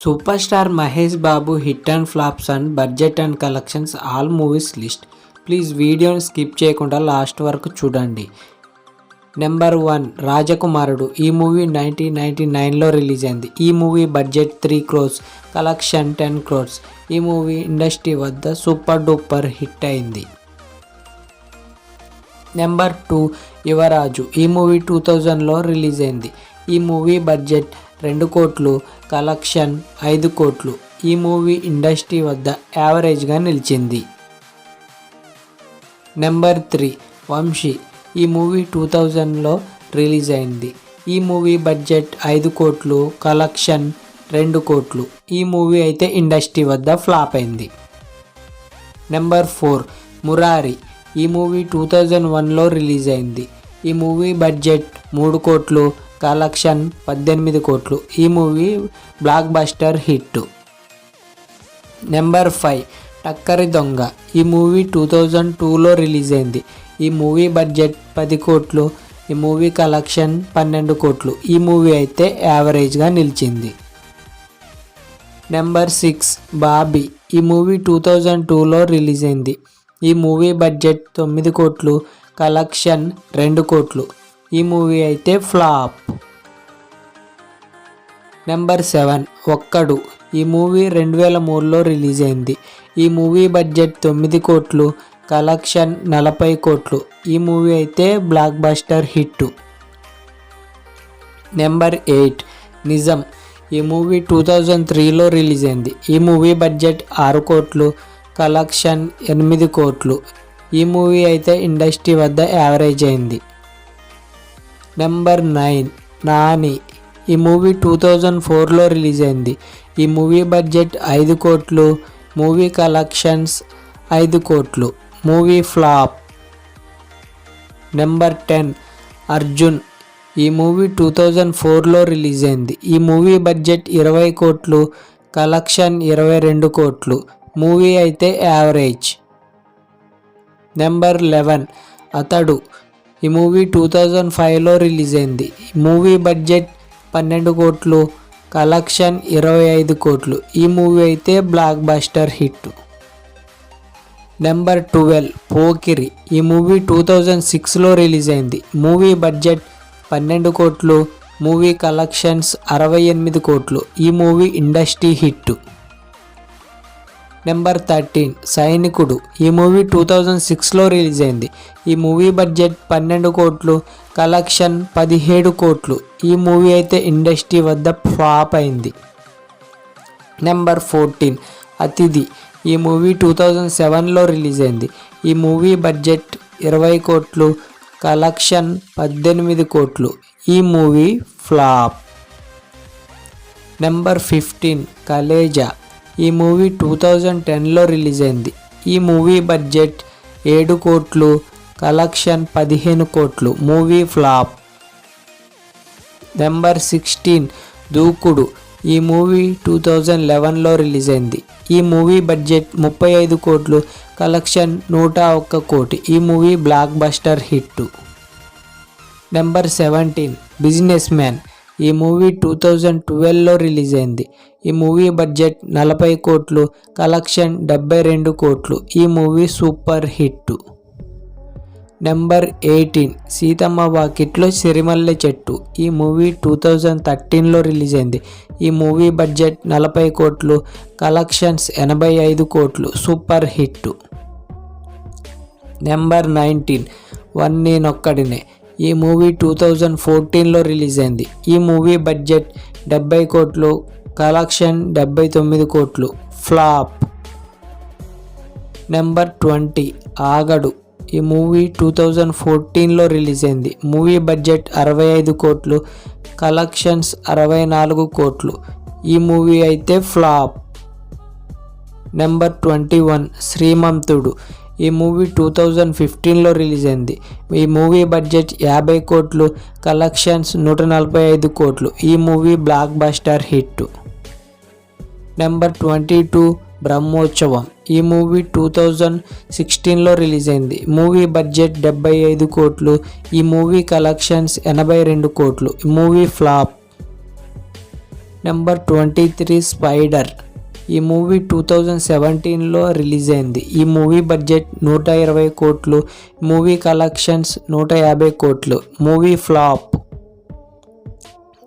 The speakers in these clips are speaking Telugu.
Super star Mahesh Babu hit and flops and budget and collections all movies list. Please వీడియోని స్కిప్ చేయకుండా లాస్ట్ వరకు చూడండి. నెంబర్ 1 రాజకుమారుడు. ఈ మూవీ 1999లో రిలీజ్ అయింది. ఈ movie budget 3 crores, collection 10 crores. ఈ మూవీ ఇండస్ట్రీ వద్ద సూపర్ డూపర్ హిట్ అయింది. నెంబర్ 2 యువరాజు. ఈ మూవీ 2000లో రిలీజ్ అయింది. ఈ మూవీ బడ్జెట్ 2 కోట్లు, కలెక్షన్ 5 కోట్లు. ఈ మూవీ ఇండస్ట్రీ వద్ద యావరేజ్గా నిలిచింది. నెంబర్ 3 వంశీ. ఈ మూవీ 2000లో రిలీజ్ అయింది. ఈ మూవీ బడ్జెట్ 5 కోట్లు, కలెక్షన్ 2 కోట్లు. ఈ మూవీ అయితే ఇండస్ట్రీ వద్ద ఫ్లాప్ అయింది. నెంబర్ 4 మురారి. ఈ మూవీ 2001లో రిలీజ్ అయింది. ఈ మూవీ బడ్జెట్ 3 కోట్లు, కలెక్షన్ 18 కోట్లు. ఈ movie block buster hit. Number 5 టక్కరి దొంగ. ఈ మూవీ 2002లో రిలీజ్ అయింది. ఈ మూవీ బడ్జెట్ 10 కోట్లు. ఈ మూవీ కలెక్షన్ 12 కోట్లు. ఈ మూవీ అయితే యావరేజ్గా నిలిచింది. నెంబర్ 6 బాబీ. ఈ మూవీ 2002లో రిలీజ్ అయింది. ఈ మూవీ బడ్జెట్ 9 కోట్లు, కలెక్షన్ 2 కోట్లు. ఈ మూవీ అయితే ఫ్లాప్. నెంబర్ 7 ఒక్కడు. ఈ మూవీ 2003లో రిలీజ్ అయింది. ఈ మూవీ బడ్జెట్ 9 కోట్లు, కలెక్షన్ 40 కోట్లు. ఈ మూవీ అయితే బ్లాక్ బస్టర్ హిట్. నెంబర్ 8 నిజం. ఈ మూవీ 2003లో రిలీజ్ అయింది. ఈ మూవీ బడ్జెట్ 6 కోట్లు, కలెక్షన్ 8 కోట్లు. ఈ మూవీ అయితే ఇండస్ట్రీ వద్ద యావరేజ్ అయింది. నెంబర్ 9 నాని. ఈ మూవీ 2004లో రిలీజ్ అయింది. ఈ మూవీ బడ్జెట్ 5 కోట్లు, మూవీ కలెక్షన్స్ 5 కోట్లు. Movie flop. నెంబర్ 10 అర్జున్. ఈ మూవీ 2004లో రిలీజ్ అయింది. ఈ మూవీ బడ్జెట్ 20 కోట్లు, కలెక్షన్ 22 కోట్లు. మూవీ అయితే యావరేజ్. నెంబర్ 11 అతడు. ఈ మూవీ 2005లో రిలీజ్ అయింది. మూవీ బడ్జెట్ 12 కోట్లు, కలెక్షన్ 25 కోట్లు. ఈ మూవీ అయితే block buster hit. Number 12 Pokiri. ఈ మూవీ 2006లో రిలీజ్ అయింది. మూవీ బడ్జెట్ 12 కోట్లు, మూవీ కలెక్షన్స్ 68 కోట్లు. ఈ మూవీ ఇండస్ట్రీ హిట్. నెంబర్ 13 సైనికుడు. ఈ మూవీ 2006లో రిలీజ్ అయింది. ఈ మూవీ బడ్జెట్ 12 కోట్లు, కలెక్షన్ 17 కోట్లు. ఈ మూవీ అయితే ఇండస్ట్రీ వద్ద ఫ్లాప్ అయింది. నెంబర్ 14 అతిథి. ఈ మూవీ 2007లో రిలీజ్ అయింది. ఈ మూవీ బడ్జెట్ 20 కోట్లు, కలెక్షన్ 18 కోట్లు. ఈ మూవీ ఫ్లాప్. నెంబర్ 15 కలేజా. ఈ మూవీ 2010లో రిలీజ్ అయింది. ఈ మూవీ బడ్జెట్ 7 కోట్లు, కలెక్షన్ 15 కోట్లు. Movie flop. నెంబర్ 16 దూకుడు. ఈ మూవీ 2011లో రిలీజ్ అయింది. ఈ మూవీ బడ్జెట్ 35 కోట్లు, కలెక్షన్ 101 కోటి. ఈ movie block buster hit. Number 17 business man. ఈ మూవీ 2012లో రిలీజ్ అయింది. ఈ మూవీ బడ్జెట్ 40 కోట్లు, కలెక్షన్ 72 కోట్లు. ఈ movie super hit. Number 18 Seethamma Vakitlo Sirimalle చెట్టు. ఈ మూవీ 2013లో రిలీజ్ అయింది. ఈ మూవీ బడ్జెట్ 40 కోట్లు, కలెక్షన్స్ 85 కోట్లు. Super hit. నెంబర్ 19 వన్ నేనొక్కడినే. ఈ మూవీ 2014లో రిలీజ్ అయింది. ఈ మూవీ బడ్జెట్ 70 కోట్లు, కలెక్షన్ 79 కోట్లు. ఫ్లాప్. నెంబర్ 20 ఆగడు. ఈ మూవీ 2014లో రిలీజ్ అయింది. మూవీ బడ్జెట్ 65 కోట్లు, కలెక్షన్స్ 64 కోట్లు. ఈ మూవీ అయితే ఫ్లాప్. నెంబర్ 21 శ్రీమంతుడు. ఈ మూవీ 2015లో రిలీజ్ అయింది. ఈ మూవీ బడ్జెట్ 50 కోట్లు, కలెక్షన్స్ 145 కోట్లు. ఈ movie block buster hit. Number 22 Brahmotsavam. ఈ మూవీ 2016లో రిలీజ్ అయింది. మూవీ బడ్జెట్ 75 కోట్లు. ఈ మూవీ కలెక్షన్స్ 82 కోట్లు. ఈ మూవీ ఫ్లాప్. Number 23 spider. ఈ మూవీ 2017లో రిలీజ్ అయింది. ఈ మూవీ బడ్జెట్ 120 కోట్లు, మూవీ కలెక్షన్స్ 150 కోట్లు, మూవీ ఫ్లాప్.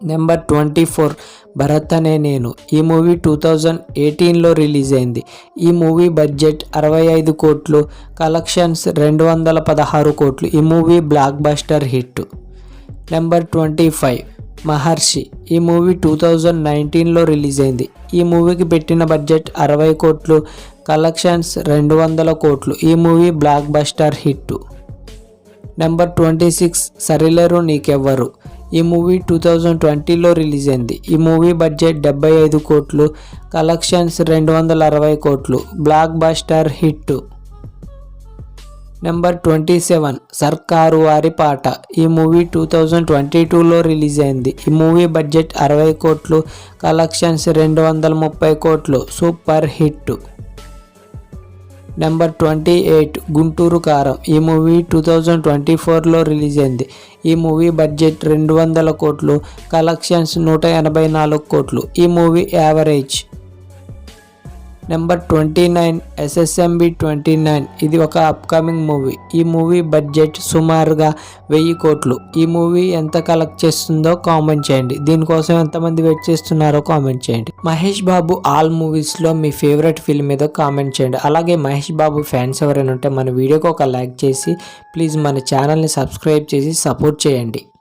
నెంబర్ 24 భరత్ అనే నేను. ఈ మూవీ 2018లో రిలీజ్ అయింది. ఈ మూవీ బడ్జెట్ 65 కోట్లు, కలెక్షన్స్ 216 కోట్లు. ఈ movie block buster hit. Number 25 మహర్షి. ఈ మూవీ 2019లో రిలీజ్ అయింది. ఈ మూవీకి పెట్టిన బడ్జెట్ 60 కోట్లు, కలెక్షన్స్ 200 కోట్లు. ఈ movie block buster hit. Number 26 Sarileru Neekevvaru. ఈ మూవీ 2020లో రిలీజ్ అయింది. ఈ మూవీ బడ్జెట్ 75 కోట్లు, కలెక్షన్స్ 260 కోట్లు, బ్లాక్ బస్టర్ హిట్. నెంబర్ 27 సర్కారు వారి పాట. ఈ మూవీ 2022లో రిలీజ్ అయింది. ఈ మూవీ బడ్జెట్ 60 కోట్లు, కలెక్షన్స్ 230 కోట్లు, సూపర్ హిట్. నెంబర్ 28 గుంటూరు కారం. ఈ మూవీ 2024లో రిలీజ్ అయింది. ఈ మూవీ బడ్జెట్ 200 కోట్లు, కలెక్షన్స్ 184 కోట్లు. ఈ మూవీ యావరేజ్. Number 29 SSMB 29. ఇది ఒక అప్కమింగ్ మూవీ. ఈ మూవీ బడ్జెట్ సుమారుగా 1000 కోట్లు. ఈ మూవీ ఎంత కలెక్ట్ చేస్తుందో కామెంట్ చేయండి. దీనికోసం ఎంతమంది వెయిట్ చేస్తున్నారో కామెంట్ చేయండి. మహేష్ బాబు ఆల్ మూవీస్లో మీ ఫేవరెట్ ఫిల్మ్ ఏదో కామెంట్ చేయండి. అలాగే మహేష్ బాబు ఫ్యాన్స్ ఎవరైనా ఉంటే మన వీడియోకి ఒక లైక్ చేసి ప్లీజ్ మన ఛానల్ని సబ్స్క్రైబ్ చేసి సపోర్ట్ చేయండి.